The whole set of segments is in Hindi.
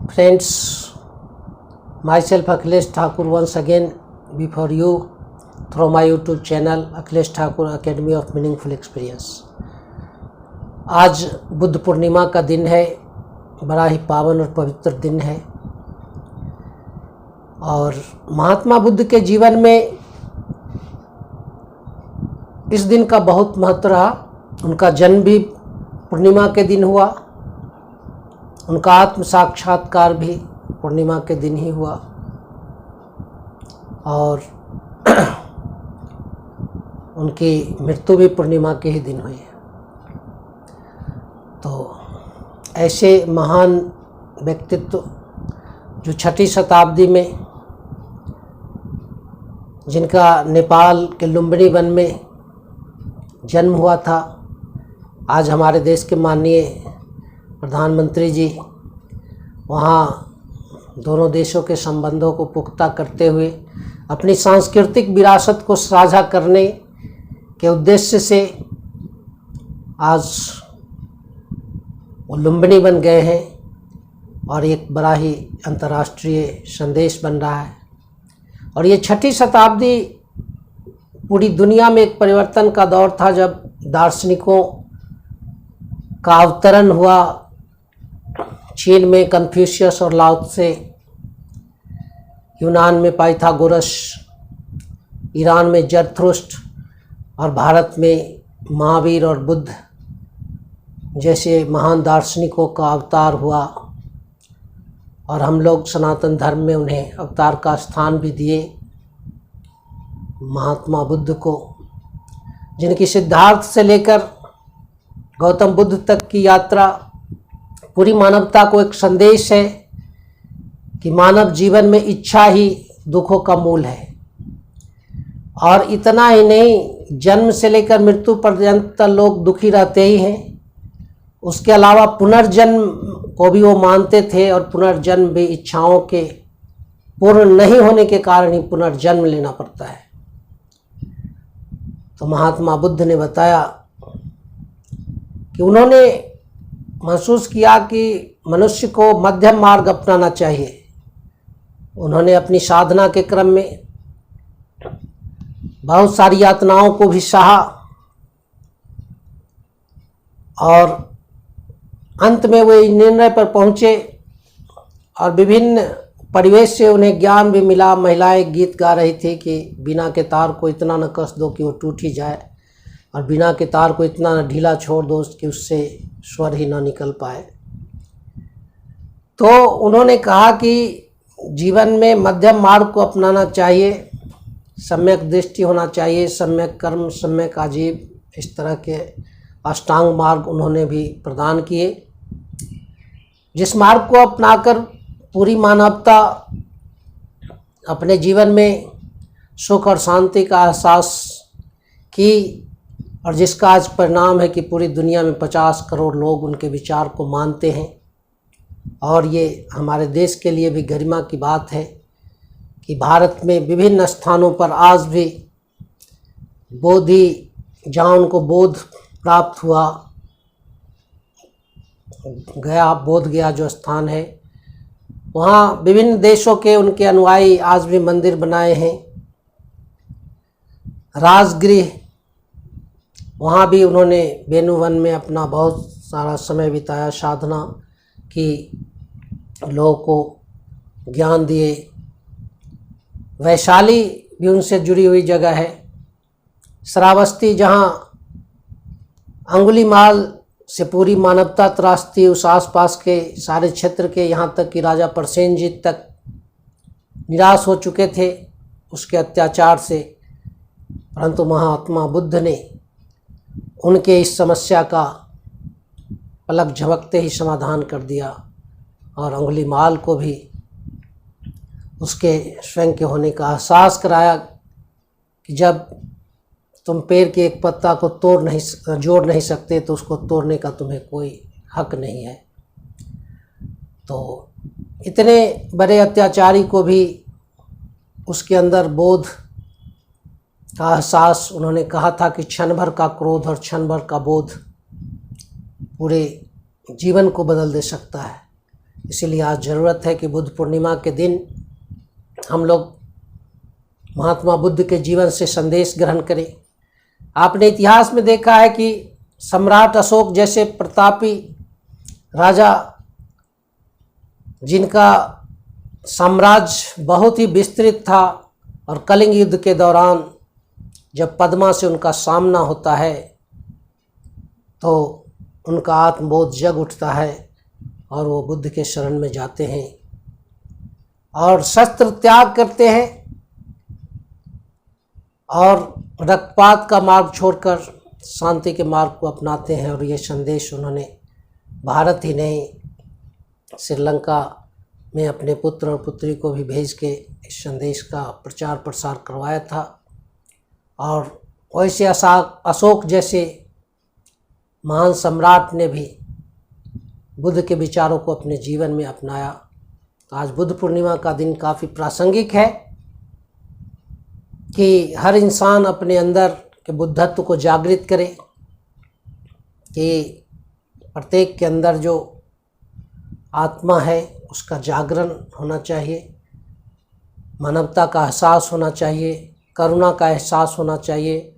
Friends, myself Akhilesh Thakur once again before you through my YouTube channel Akhilesh Thakur Academy of Meaningful Experience। आज बुद्ध पूर्णिमा का दिन है, बड़ा ही पावन और पवित्र दिन है और महात्मा बुद्ध के जीवन में इस दिन का बहुत महत्व रहा। उनका जन्म भी पूर्णिमा के दिन हुआ, उनका आत्म साक्षात्कार भी पूर्णिमा के दिन ही हुआ और उनकी मृत्यु भी पूर्णिमा के ही दिन हुई है। तो ऐसे महान व्यक्तित्व जो छठी शताब्दी में, जिनका नेपाल के लुम्बिनी वन में जन्म हुआ था, आज हमारे देश के माननीय प्रधानमंत्री जी वहाँ दोनों देशों के संबंधों को पुख्ता करते हुए अपनी सांस्कृतिक विरासत को साझा करने के उद्देश्य से आज वो लुम्बिनी बन गए हैं और एक बड़ा ही अंतर्राष्ट्रीय संदेश बन रहा है। और ये छठी शताब्दी पूरी दुनिया में एक परिवर्तन का दौर था, जब दार्शनिकों का अवतरण हुआ। चीन में कन्फ्यूशियस और लाओ त्से, यूनान में पाइथागोरस, ईरान में जरथुस्ट्र और भारत में महावीर और बुद्ध जैसे महान दार्शनिकों का अवतार हुआ। और हम लोग सनातन धर्म में उन्हें अवतार का स्थान भी दिए, महात्मा बुद्ध को, जिनकी सिद्धार्थ से लेकर गौतम बुद्ध तक की यात्रा पूरी मानवता को एक संदेश है कि मानव जीवन में इच्छा ही दुखों का मूल है। और इतना ही नहीं, जन्म से लेकर मृत्यु पर्यंत लोग दुखी रहते ही हैं। उसके अलावा पुनर्जन्म को भी वो मानते थे और पुनर्जन्म भी इच्छाओं के पूर्ण नहीं होने के कारण ही पुनर्जन्म लेना पड़ता है। तो महात्मा बुद्ध ने बताया कि उन्होंने महसूस किया कि मनुष्य को मध्यम मार्ग अपनाना चाहिए। उन्होंने अपनी साधना के क्रम में बहुत सारी यातनाओं को भी सहा और अंत में वे निर्णय पर पहुँचे और विभिन्न परिवेश से उन्हें ज्ञान भी मिला। महिलाएं गीत गा रही थी कि बिना के तार को इतना न कस दो कि वो टूट ही जाए, और बिना के तार को इतना न ढीला छोड़ दो कि उससे स्वर ही ना निकल पाए। तो उन्होंने कहा कि जीवन में मध्यम मार्ग को अपनाना चाहिए, सम्यक दृष्टि होना चाहिए, सम्यक कर्म, सम्यक आजीव, इस तरह के अष्टांग मार्ग उन्होंने भी प्रदान किए, जिस मार्ग को अपनाकर पूरी मानवता अपने जीवन में सुख और शांति का एहसास की, और जिसका आज परिणाम है कि पूरी दुनिया में 50 करोड़ लोग उनके विचार को मानते हैं। और ये हमारे देश के लिए भी गरिमा की बात है कि भारत में विभिन्न स्थानों पर आज भी बोधि, जहाँ उनको बोध प्राप्त हुआ, गया, बोध गया जो स्थान है, वहाँ विभिन्न देशों के उनके अनुयायी आज भी मंदिर बनाए हैं। राजगृह, वहाँ भी उन्होंने वेणुवन में अपना बहुत सारा समय बिताया, साधना की, लोगों को ज्ञान दिए। वैशाली भी उनसे जुड़ी हुई जगह है। श्रावस्ती, जहाँ अंगुलीमाल से पूरी मानवता त्रासती, उस आसपास के सारे क्षेत्र के, यहाँ तक कि राजा प्रसेनजीत तक निराश हो चुके थे उसके अत्याचार से, परंतु महात्मा बुद्ध ने उनके इस समस्या का पलक झपकते ही समाधान कर दिया और अंगुलीमाल को भी उसके स्वयं के होने का एहसास कराया कि जब तुम पेड़ के एक पत्ता को जोड़ नहीं सकते तो उसको तोड़ने का तुम्हें कोई हक नहीं है। तो इतने बड़े अत्याचारी को भी उसके अंदर बोध का एहसास, उन्होंने कहा था कि क्षण भर का क्रोध और क्षण भर का बोध पूरे जीवन को बदल दे सकता है। इसीलिए आज ज़रूरत है कि बुद्ध पूर्णिमा के दिन हम लोग महात्मा बुद्ध के जीवन से संदेश ग्रहण करें। आपने इतिहास में देखा है कि सम्राट अशोक जैसे प्रतापी राजा, जिनका साम्राज्य बहुत ही विस्तृत था, और कलिंग युद्ध के दौरान जब पद्मा से उनका सामना होता है तो उनका आत्मबोध जग उठता है और वो बुद्ध के शरण में जाते हैं और शस्त्र त्याग करते हैं और रक्तपात का मार्ग छोड़कर शांति के मार्ग को अपनाते हैं। और ये संदेश उन्होंने भारत ही नहीं, श्रीलंका में अपने पुत्र और पुत्री को भी भेज के इस संदेश का प्रचार प्रसार करवाया था। और वैसे अशोक जैसे महान सम्राट ने भी बुद्ध के विचारों को अपने जीवन में अपनाया। तो आज बुद्ध पूर्णिमा का दिन काफ़ी प्रासंगिक है कि हर इंसान अपने अंदर के बुद्धत्व को जागृत करे, कि प्रत्येक के अंदर जो आत्मा है उसका जागरण होना चाहिए, मानवता का एहसास होना चाहिए, करुणा का एहसास होना चाहिए,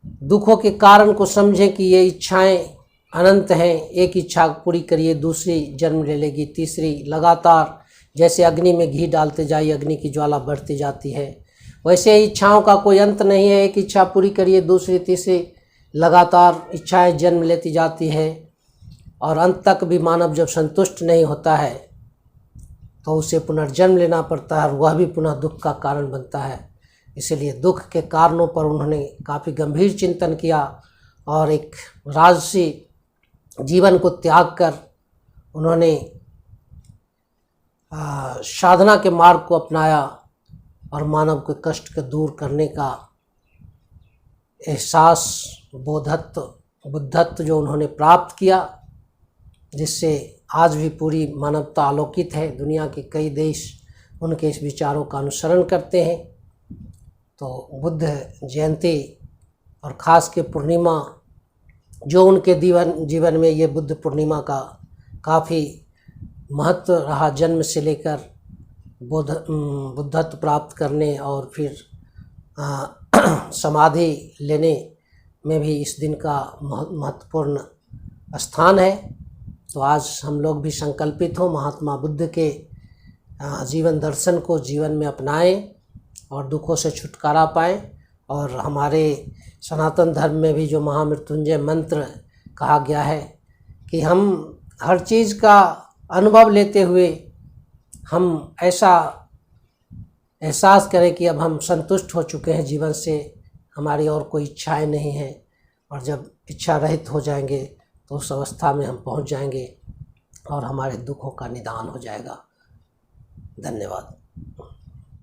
दुखों के कारण को समझें कि ये इच्छाएं अनंत हैं, एक इच्छा पूरी करिए दूसरी जन्म ले लेगी, तीसरी, लगातार जैसे अग्नि में घी डालते जाइए अग्नि की ज्वाला बढ़ती जाती है, वैसे इच्छाओं का कोई अंत नहीं है। एक इच्छा पूरी करिए दूसरी तीसरी, लगातार इच्छाएं जन्म लेती जाती है और अंत तक भी मानव जब संतुष्ट नहीं होता है तो उसे पुनर्जन्म लेना पड़ता है और वह भी पुनः दुख का कारण बनता है। इसलिए दुख के कारणों पर उन्होंने काफ़ी गंभीर चिंतन किया और एक राजसी जीवन को त्याग कर उन्होंने साधना के मार्ग को अपनाया और मानव के कष्ट को दूर करने का एहसास, बुद्धत्व जो उन्होंने प्राप्त किया, जिससे आज भी पूरी मानवता आलोकित है। दुनिया के कई देश उनके इस विचारों का अनुसरण करते हैं। तो बुद्ध जयंती और ख़ास के पूर्णिमा जो उनके जीवन में ये बुद्ध पूर्णिमा का काफ़ी महत्व रहा, जन्म से लेकर बुद्धत्व प्राप्त करने और फिर समाधि लेने में भी इस दिन का महत्वपूर्ण स्थान है। तो आज हम लोग भी संकल्पित हों, महात्मा बुद्ध के जीवन दर्शन को जीवन में अपनाएं और दुखों से छुटकारा पाएं। और हमारे सनातन धर्म में भी जो महामृत्युंजय मंत्र कहा गया है कि हम हर चीज़ का अनुभव लेते हुए हम ऐसा एहसास करें कि अब हम संतुष्ट हो चुके हैं जीवन से, हमारी और कोई इच्छाएं नहीं हैं। और जब इच्छा रहित हो जाएंगे तो उस अवस्था में हम पहुंच जाएंगे और हमारे दुखों का निदान हो जाएगा। धन्यवाद।